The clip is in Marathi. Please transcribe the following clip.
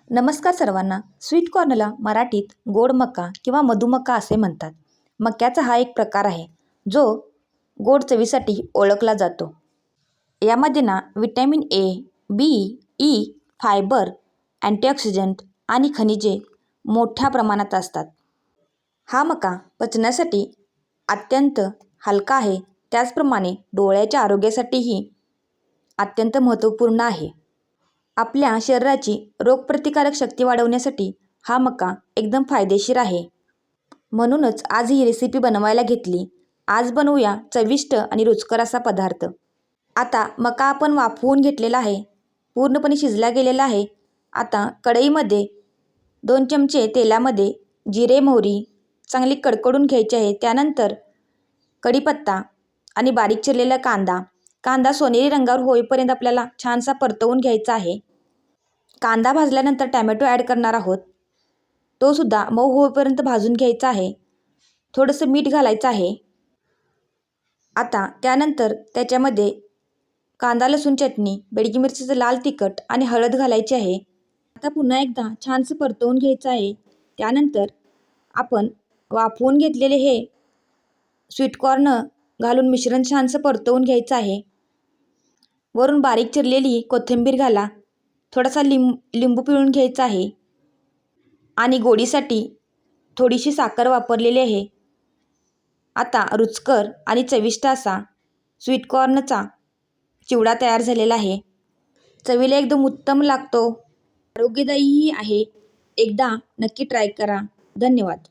नमस्कार सर्वांना. स्वीट कॉर्नला मराठीत गोड मका किंवा मधुमका असे म्हणतात. मक्याचा हा एक प्रकार आहे जो गोड चवीसाठी ओळखला जातो. यामध्ये vitamin A, B, E, fibre, antioxidant आणि खनिजे मोठ्या प्रमाणात असतात. हा मका पचनासाठी अत्यंत हलका आहे. त्याचप्रमाणे डोळ्याच्या आरोग्यासाठीही अत्यंत महत्त्वपूर्ण आहे. आपल्या शरीराची रोगप्रतिकारक शक्ती वाढवण्यासाठी हा मका एकदम फायदेशीर आहे. म्हणूनच आज ही रेसिपी बनवायला घेतली. आज बनवूया चविष्ट आणि रुचकर असा पदार्थ. आता मका आपण वाफवून घेतलेला आहे, पूर्णपणे शिजला गेलेला आहे. आता कढईमध्ये 2 चमचे तेलामध्ये जिरे मोहरी चांगली कडकडून घ्यायची आहे. त्यानंतर कढीपत्ता आणि बारीक चिरलेला कांदा सोनेरी रंगावर होईपर्यंत आपल्याला छानसा परतवून घ्यायचा आहे. कांदा भाजल्यानंतर टॅमॅटो ॲड करणार आहोत. तो सुद्धा मऊ होईपर्यंत भाजून घ्यायचा आहे. थोडंसं मीठ घालायचं आहे. आता त्यानंतर त्याच्यामध्ये कांदा लसूण चटणी, बेडगी मिरचीचं लाल तिखट आणि हळद घालायची आहे. आता पुन्हा एकदा छानसं परतवून घ्यायचं आहे. त्यानंतर आपण वाफवून घेतलेले हे स्वीटकॉर्न घालून मिश्रण छानसं परतवून घ्यायचं आहे. वरून बारीक चिरलेली कोथिंबीर घाला. थोडासा लिंबू पिळून घ्यायचा आहे आणि गोडीसाठी थोडीशी साखर वापरलेली आहे. आता रुचकर आणि चविष्ट असा स्वीटकॉर्नचा चिवडा तयार झालेला आहे. चवीला एकदम उत्तम लागतो, आरोग्यदायीही आहे. एकदा नक्की ट्राय करा. धन्यवाद.